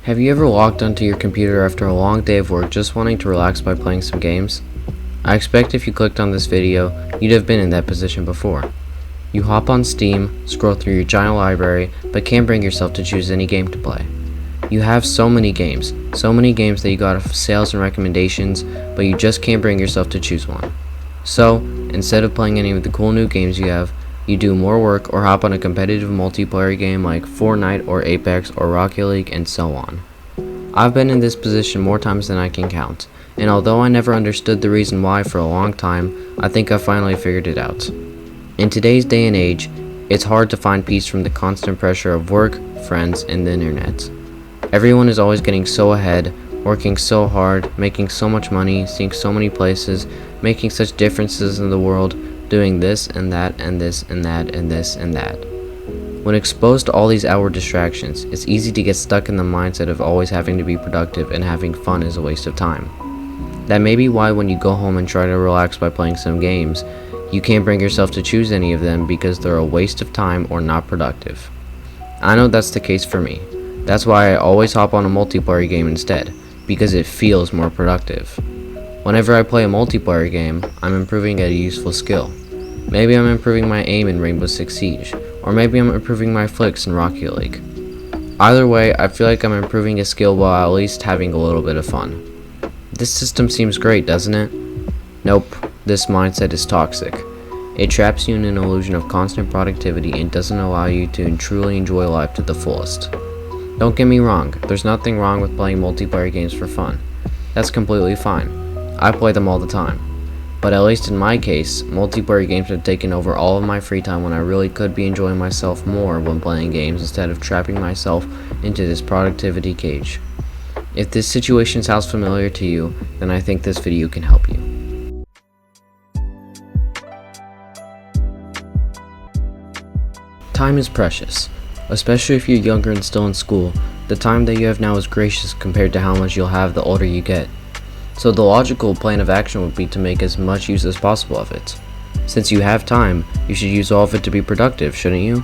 Have you ever logged onto your computer after a long day of work just wanting to relax by playing some games? I expect if you clicked on this video, you'd have been in that position before. You hop on Steam, scroll through your giant library, but can't bring yourself to choose any game to play. You have so many games that you got off sales and recommendations, but you just can't bring yourself to choose one. So, instead of playing any of the cool new games you have, you do more work or hop on a competitive multiplayer game like Fortnite or Apex or Rocket League and so on. I've been in this position more times than I can count, and although I never understood the reason why for a long time, I think I finally figured it out. In today's day and age, it's hard to find peace from the constant pressure of work, friends, and the internet. Everyone is always getting so ahead, working so hard, making so much money, seeing so many places, making such differences in the world, doing this and that and this and that and this and that. When exposed to all these outward distractions, it's easy to get stuck in the mindset of always having to be productive and having fun is a waste of time. That may be why when you go home and try to relax by playing some games, you can't bring yourself to choose any of them because they're a waste of time or not productive. I know that's the case for me. That's why I always hop on a multiplayer game instead, because it feels more productive. Whenever I play a multiplayer game, I'm improving at a useful skill. Maybe I'm improving my aim in Rainbow Six Siege, or maybe I'm improving my flicks in Rocket League. Either way, I feel like I'm improving a skill while at least having a little bit of fun. This system seems great, doesn't it? Nope, this mindset is toxic. It traps you in an illusion of constant productivity and doesn't allow you to truly enjoy life to the fullest. Don't get me wrong, there's nothing wrong with playing multiplayer games for fun. That's completely fine. I play them all the time. But at least in my case, multiplayer games have taken over all of my free time when I really could be enjoying myself more when playing games instead of trapping myself into this productivity cage. If this situation sounds familiar to you, then I think this video can help you. Time is precious. Especially if you're younger and still in school, the time that you have now is gracious compared to how much you'll have the older you get. So the logical plan of action would be to make as much use as possible of it. Since you have time, you should use all of it to be productive, shouldn't you?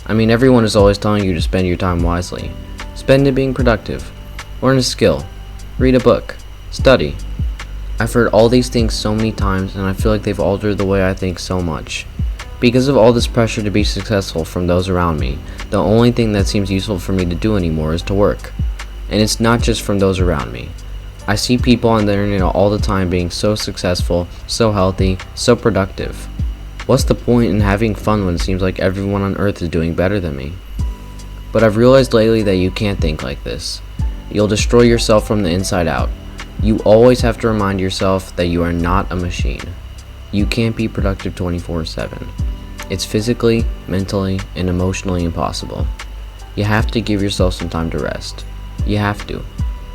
I mean, everyone is always telling you to spend your time wisely. Spend it being productive. Learn a skill. Read a book. Study. I've heard all these things so many times and I feel like they've altered the way I think so much. Because of all this pressure to be successful from those around me, the only thing that seems useful for me to do anymore is to work. And it's not just from those around me. I see people on the internet all the time being so successful, so healthy, so productive. What's the point in having fun when it seems like everyone on earth is doing better than me? But I've realized lately that you can't think like this. You'll destroy yourself from the inside out. You always have to remind yourself that you are not a machine. You can't be productive 24/7. It's physically, mentally, and emotionally impossible. You have to give yourself some time to rest. You have to.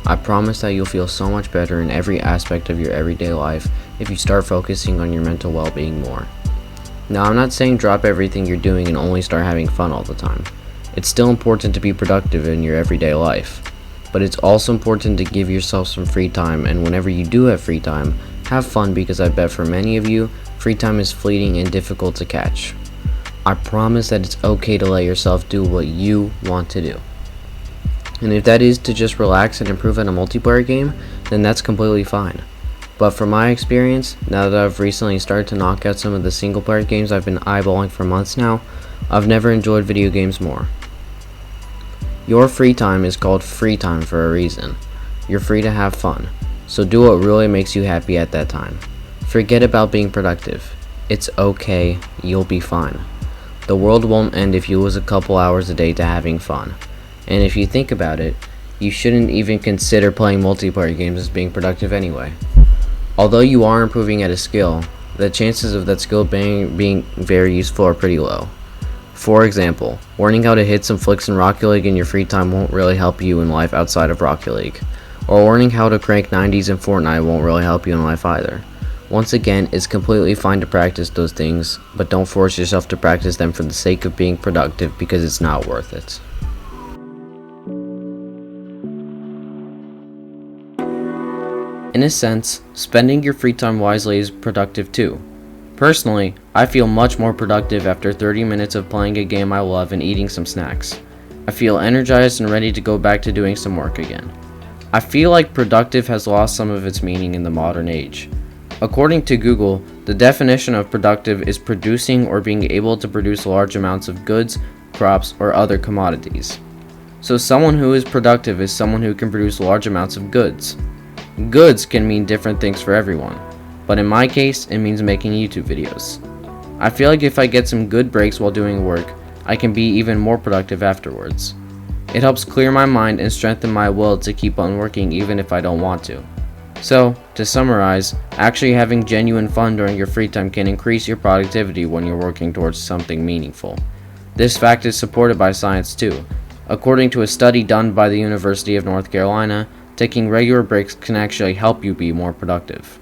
I promise that you'll feel so much better in every aspect of your everyday life if you start focusing on your mental well-being more. Now, I'm not saying drop everything you're doing and only start having fun all the time. It's still important to be productive in your everyday life. But it's also important to give yourself some free time, and whenever you do have free time, have fun because I bet for many of you, free time is fleeting and difficult to catch. I promise that it's okay to let yourself do what you want to do. And if that is to just relax and improve at a multiplayer game, then that's completely fine. But from my experience, now that I've recently started to knock out some of the single player games I've been eyeballing for months now, I've never enjoyed video games more. Your free time is called free time for a reason. You're free to have fun, so do what really makes you happy at that time. Forget about being productive. It's okay, you'll be fine. The world won't end if you lose a couple hours a day to having fun. And if you think about it, you shouldn't even consider playing multiplayer games as being productive anyway. Although you are improving at a skill, the chances of that skill being very useful are pretty low. For example, learning how to hit some flicks in Rocket League in your free time won't really help you in life outside of Rocket League. Or learning how to crank 90s in Fortnite won't really help you in life either. Once again, it's completely fine to practice those things, but don't force yourself to practice them for the sake of being productive because it's not worth it. In a sense, spending your free time wisely is productive too. Personally, I feel much more productive after 30 minutes of playing a game I love and eating some snacks. I feel energized and ready to go back to doing some work again. I feel like productive has lost some of its meaning in the modern age. According to Google, the definition of productive is producing or being able to produce large amounts of goods, crops, or other commodities. So someone who is productive is someone who can produce large amounts of goods. Goods can mean different things for everyone, but in my case, it means making YouTube videos. I feel like if I get some good breaks while doing work, I can be even more productive afterwards. It helps clear my mind and strengthen my will to keep on working even if I don't want to. So, to summarize, actually having genuine fun during your free time can increase your productivity when you're working towards something meaningful. This fact is supported by science too. According to a study done by the University of North Carolina, taking regular breaks can actually help you be more productive.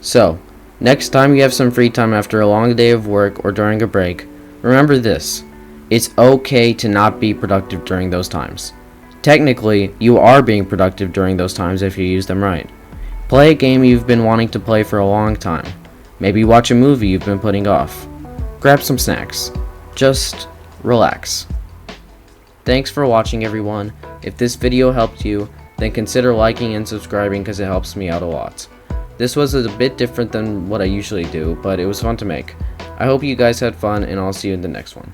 So, next time you have some free time after a long day of work or during a break, remember this: it's okay to not be productive during those times. Technically, you are being productive during those times if you use them right. Play a game you've been wanting to play for a long time. Maybe watch a movie you've been putting off. Grab some snacks. Just relax. Thanks for watching, everyone. If this video helped you, then consider liking and subscribing because it helps me out a lot. This was a bit different than what I usually do, but it was fun to make. I hope you guys had fun, and I'll see you in the next one.